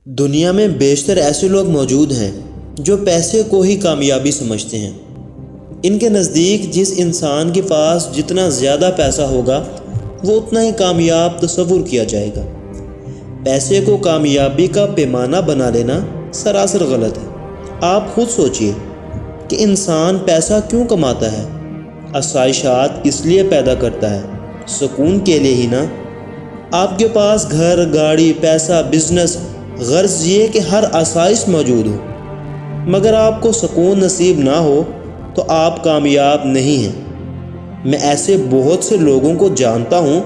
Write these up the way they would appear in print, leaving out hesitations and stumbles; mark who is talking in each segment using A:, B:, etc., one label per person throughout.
A: دنیا میں بیشتر ایسے لوگ موجود ہیں جو پیسے کو ہی کامیابی سمجھتے ہیں۔ ان کے نزدیک جس انسان کے پاس جتنا زیادہ پیسہ ہوگا وہ اتنا ہی کامیاب تصور کیا جائے گا۔ پیسے کو کامیابی کا پیمانہ بنا لینا سراسر غلط ہے۔ آپ خود سوچئے کہ انسان پیسہ کیوں کماتا ہے؟ آسائشات اس لیے پیدا کرتا ہے، سکون کے لیے ہی نا۔ آپ کے پاس گھر، گاڑی، پیسہ، بزنس، غرض یہ کہ ہر آسائش موجود ہو، مگر آپ کو سکون نصیب نہ ہو تو آپ کامیاب نہیں ہیں۔ میں ایسے بہت سے لوگوں کو جانتا ہوں،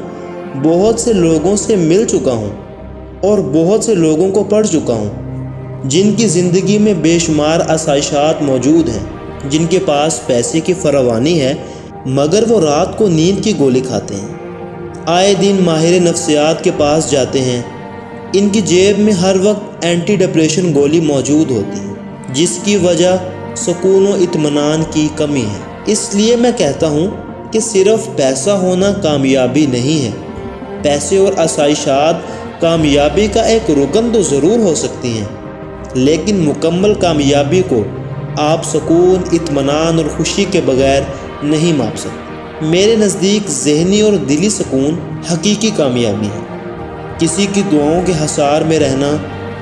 A: بہت سے لوگوں سے مل چکا ہوں اور بہت سے لوگوں کو پڑھ چکا ہوں جن کی زندگی میں بے شمار آسائشات موجود ہیں، جن کے پاس پیسے کی فراوانی ہے، مگر وہ رات کو نیند کی گولی کھاتے ہیں۔ آئے دن ماہر نفسیات کے پاس جاتے ہیں، ان کی جیب میں ہر وقت اینٹی ڈپریشن گولی موجود ہوتی ہے، جس کی وجہ سکون و اطمینان کی کمی ہے۔ اس لیے میں کہتا ہوں کہ صرف پیسہ ہونا کامیابی نہیں ہے۔ پیسے اور آسائشات کامیابی کا ایک رکن تو ضرور ہو سکتی ہیں، لیکن مکمل کامیابی کو آپ سکون، اطمینان اور خوشی کے بغیر نہیں ماپ سکتے۔ میرے نزدیک ذہنی اور دلی سکون حقیقی کامیابی ہے۔ کسی کی دعاؤں کے حصار میں رہنا،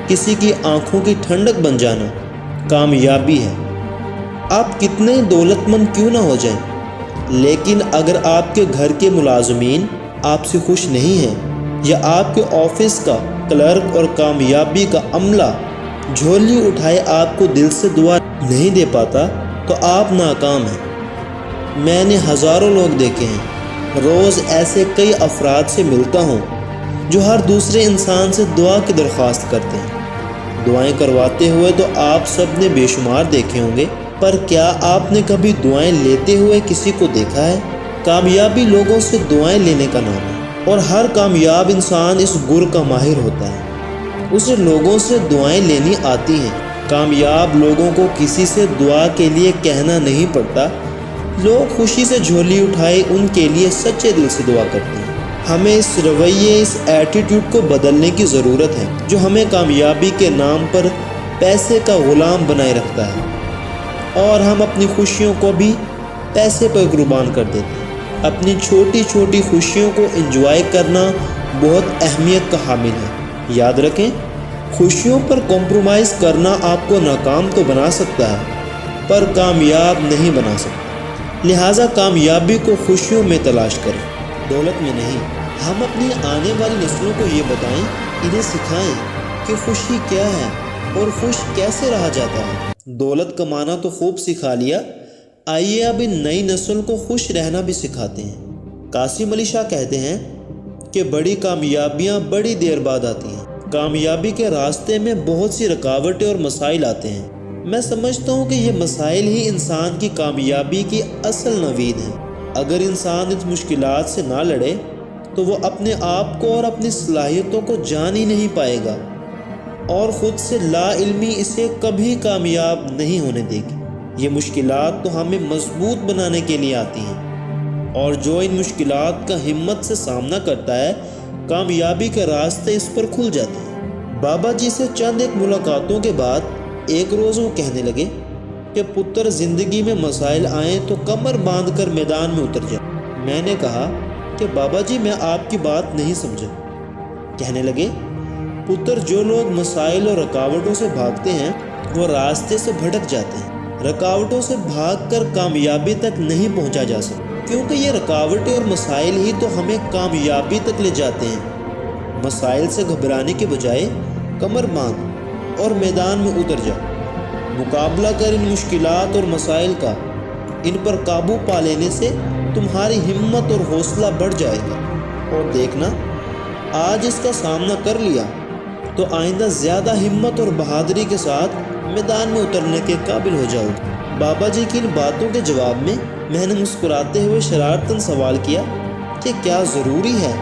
A: کسی کی آنکھوں کی ٹھنڈک بن جانا کامیابی ہے۔ آپ کتنے دولت مند کیوں نہ ہو جائیں، لیکن اگر آپ کے گھر کے ملازمین آپ سے خوش نہیں ہیں، یا آپ کے آفس کا کلرک اور کامیابی کا عملہ جھولی اٹھائے آپ کو دل سے دعا نہیں دے پاتا، تو آپ ناکام ہیں۔ میں نے ہزاروں لوگ دیکھے ہیں، روز ایسے کئی افراد سے ملتا ہوں جو ہر دوسرے انسان سے دعا کی درخواست کرتے ہیں۔ دعائیں کرواتے ہوئے تو آپ سب نے بے شمار دیکھے ہوں گے، پر کیا آپ نے کبھی دعائیں لیتے ہوئے کسی کو دیکھا ہے؟ کامیابی لوگوں سے دعائیں لینے کا نام ہے، اور ہر کامیاب انسان اس گر کا ماہر ہوتا ہے۔ اسے لوگوں سے دعائیں لینی آتی ہیں۔ کامیاب لوگوں کو کسی سے دعا کے لیے کہنا نہیں پڑتا، لوگ خوشی سے جھولی اٹھائے ان کے لیے سچے دل سے دعا کرتے ہیں۔ ہمیں اس رویے، اس ایٹیٹیوڈ کو بدلنے کی ضرورت ہے جو ہمیں کامیابی کے نام پر پیسے کا غلام بنائے رکھتا ہے، اور ہم اپنی خوشیوں کو بھی پیسے پر قربان کر دیتے ہیں۔ اپنی چھوٹی چھوٹی خوشیوں کو انجوائے کرنا بہت اہمیت کا حامل ہے۔ یاد رکھیں، خوشیوں پر کمپرومائز کرنا آپ کو ناکام تو بنا سکتا ہے، پر کامیاب نہیں بنا سکتا۔ لہٰذا کامیابی کو خوشیوں میں تلاش کریں، دولت میں نہیں۔ ہم اپنی آنے والی نسلوں کو یہ بتائیں، انہیں سکھائیں کہ خوشی کیا ہے اور خوش کیسے رہا جاتا ہے۔ دولت کمانا تو خوب سکھا لیا، آئیے اب ان نئی نسل کو خوش رہنا بھی سکھاتے ہیں۔ قاسم علی شاہ کہتے ہیں کہ بڑی کامیابیاں بڑی دیر بعد آتی ہیں۔ کامیابی کے راستے میں بہت سی رکاوٹیں اور مسائل آتے ہیں۔ میں سمجھتا ہوں کہ یہ مسائل ہی انسان کی کامیابی کی اصل نوید ہیں۔ اگر انسان اس مشکلات سے نہ لڑے تو وہ اپنے آپ کو اور اپنی صلاحیتوں کو جان ہی نہیں پائے گا، اور خود سے لا علمی اسے کبھی کامیاب نہیں ہونے دے گی۔ یہ مشکلات تو ہمیں مضبوط بنانے کے لیے آتی ہیں، اور جو ان مشکلات کا ہمت سے سامنا کرتا ہے، کامیابی کے راستے اس پر کھل جاتے ہیں۔ بابا جی سے چند ایک ملاقاتوں کے بعد ایک روز وہ کہنے لگے کہ پتر، زندگی میں مسائل آئیں تو کمر باندھ کر میدان میں اتر جائیں۔ میں نے کہا کہ بابا جی، میں آپ کی بات نہیں سمجھا۔ کہنے لگے، پتر، جو لوگ مسائل اور رکاوٹوں سے بھاگتے ہیں وہ راستے سے بھٹک جاتے ہیں۔ رکاوٹوں سے بھاگ کر کامیابی تک نہیں پہنچا جا سکتا، کیونکہ یہ رکاوٹیں اور مسائل ہی تو ہمیں کامیابی تک لے جاتے ہیں۔ مسائل سے گھبرانے کے بجائے کمر باندھ اور میدان میں اتر جاؤ۔ مقابلہ کر ان مشکلات اور مسائل کا، ان پر قابو پا لینے سے تمہاری ہمت اور حوصلہ بڑھ جائے گا، اور دیکھنا، آج اس کا سامنا کر لیا تو آئندہ زیادہ ہمت اور بہادری کے ساتھ میدان میں اترنے کے قابل ہو جاؤ گے۔ بابا جی کی ان باتوں کے جواب میں نے مسکراتے ہوئے شرارتاً سوال کیا کہ کیا ضروری ہے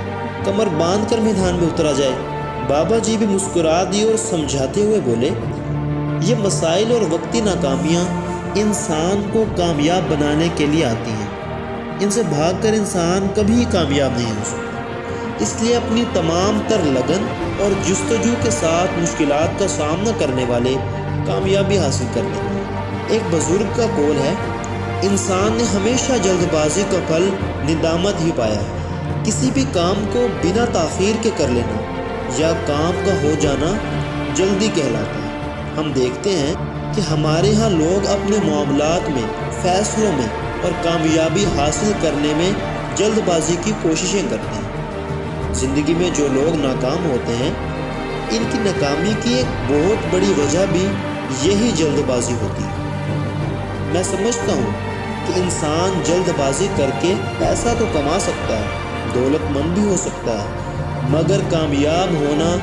A: کمر باندھ کر میدان میں اترا جائے؟ بابا جی بھی مسکرا دیے اور سمجھاتے ہوئے بولے، یہ مسائل اور وقتی ناکامیاں انسان کو کامیاب بنانے کے لیے آتی ہیں، ان سے بھاگ کر انسان کبھی کامیاب نہیں ہو سکتا۔ اس لیے اپنی تمام تر لگن اور جستجو کے ساتھ مشکلات کا سامنا کرنے والے کامیابی حاصل کر لیتے ہیں۔ ایک بزرگ کا قول ہے، انسان نے ہمیشہ جلد بازی کا پھل ندامت ہی پایا ہے۔ کسی بھی کام کو بنا تاخیر کے کر لینا یا کام کا ہو جانا جلدی کہلاتا ہے۔ ہم دیکھتے ہیں کہ ہمارے ہاں لوگ اپنے معاملات میں، فیصلوں میں اور کامیابی حاصل کرنے میں جلد بازی کی کوششیں کرتے ہیں۔ زندگی میں جو لوگ ناکام ہوتے ہیں، ان کی ناکامی کی ایک بہت بڑی وجہ بھی یہی جلد بازی ہوتی ہے۔ میں سمجھتا ہوں کہ انسان جلد بازی کر کے پیسہ تو کما سکتا ہے، دولت مند بھی ہو سکتا ہے، مگر کامیاب ہونا